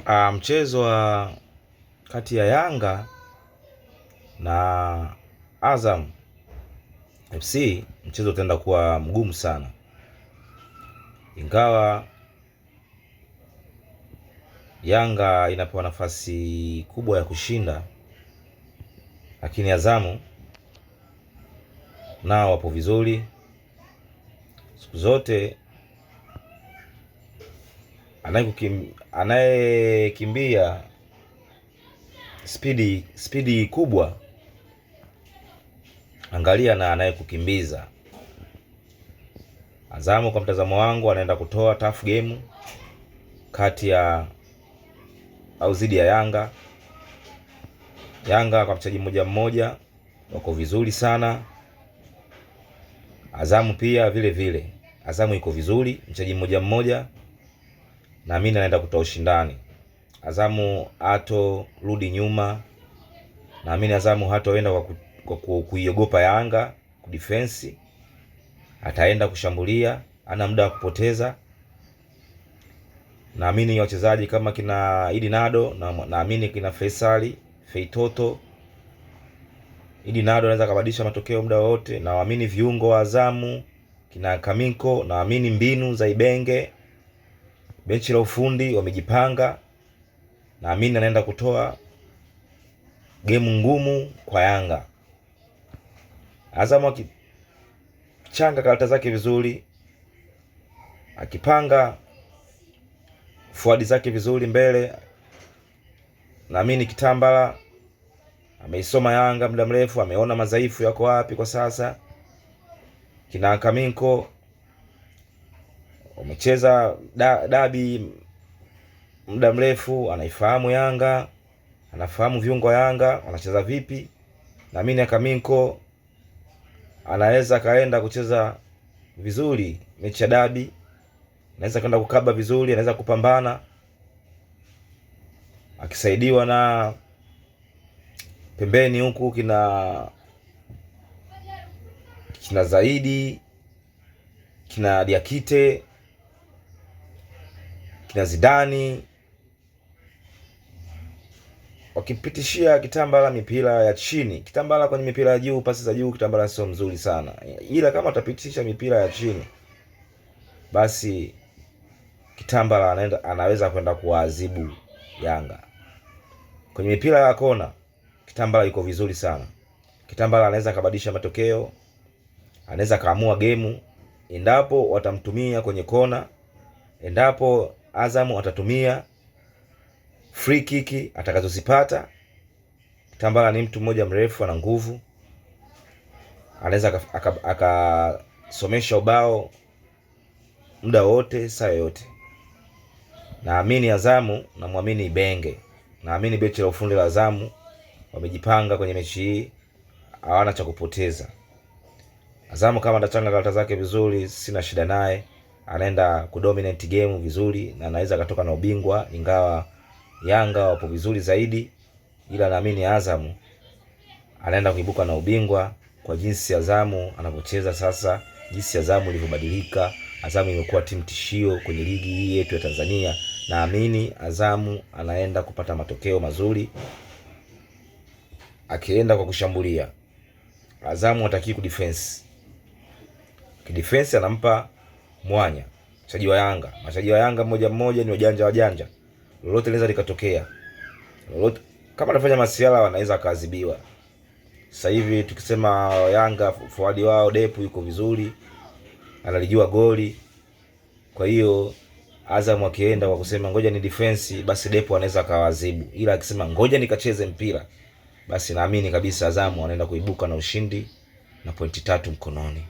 Mchezo wa kati ya Yanga na Azam FC, mchezo utaenda kuwa mgumu sana, ingawa Yanga inapewa nafasi kubwa ya kushinda, lakini Azamu nao wapo vizuri siku zote. Anayekimbia spidi kubwa, angalia na anayekukimbiza. Azamu kwa mtazamo wangu anaenda kutoa tough game kati ya au zidi ya Yanga. Yanga kwa mchezaji mmoja mmoja wako vizuri sana. Azamu pia vile vile. Azamu iko vizuri mchezaji mmoja mmoja, na mimi naenda kutoa ushindani. Azamu hato rudi nyuma, na mimi Azamu hatoenda kwa kuiogopa Yanga kudefense, ataenda kushambulia, ana muda wa kupoteza. Naamini wachezaji kama kina Idi Nado, naamini kina Faisali, Feitoto. Idi Nado anaweza kubadilisha matokeo muda wote. Naamini viungo wa Azamu kina Kaminko, naamini mbinu za Ibenge, benchi la ufundi wamejipanga. Naamini anaenda kutoa game ngumu kwa Yanga. Azamu akichanga karata zake vizuri, akipanga forward zake vizuri mbele, naamini Kitambala ameisoma Yanga muda mrefu, ameona madhaifu yako wapi kwa sasa. Kina Kaminko wamecheza dabi muda mrefu, anaifahamu Yanga, anafahamu viungo wa Yanga wanacheza vipi. Naamini Kaminko anaweza kaenda kucheza vizuri mechi ya dabi, anaweza kwenda kukaba vizuri, anaweza kupambana akisaidiwa na pembeni huku kina Zaidi, kina Diakite, kina Zidani, wakipitishia Kitambala mipira ya chini. Kitambala kwenye mipira ya juu, pasi za juu, Kitambala sio mzuri sana, ila kama atapitisha mipira ya chini, basi Kitambala anaweza kwenda kuadhibu Yanga. Kwenye mipira ya kona, Kitambala yuko vizuri sana. Kitambala anaweza kabadilisha matokeo, anaweza kaamua game endapo watamtumia kwenye kona, endapo Azamu atatumia free kick atakazozipata. Kitambala ni mtu mmoja mrefu, ana nguvu, anaweza akasomesha ubao muda wote, saa yote. Naamini Azamu, namwamini Ibenge, naamini benchi la ufundi la Azamu wamejipanga kwenye mechi hii, hawana cha kupoteza. Azamu kama atachanga karata zake vizuri, sina shida naye, anaenda kudominate game vizuri na anaweza katoka na ubingwa, ingawa Yanga wapo vizuri zaidi, ila naamini Azamu anaenda kuibuka na ubingwa kwa jinsi Azamu anapocheza sasa, jinsi Azamu ilivyobadilika. Azamu imekuwa timu tishio kwenye ligi hii yetu ya Tanzania. Naamini Azamu anaenda kupata matokeo mazuri akienda kwa kushambulia. Azamu hataki kudefense. Kidefense anampa mwanya mchezaji wa Yanga. Mchezaji wa Yanga mmoja mmoja ni wajanja. Lolote linaweza likatokea. Lolote kama anafanya masiala wanaweza kaadhibiwa. Sasa hivi tukisema Yanga forward wao Depu yuko vizuri, analijua goli. Kwa hiyo Azamu akienda kwa kusema ngoja ni defense, basi Depu anaweza kawaadhibu. Ila akisema ngoja nikacheze mpira, basi naamini kabisa Azamu anaenda kuibuka na ushindi na pointi 3 mkononi.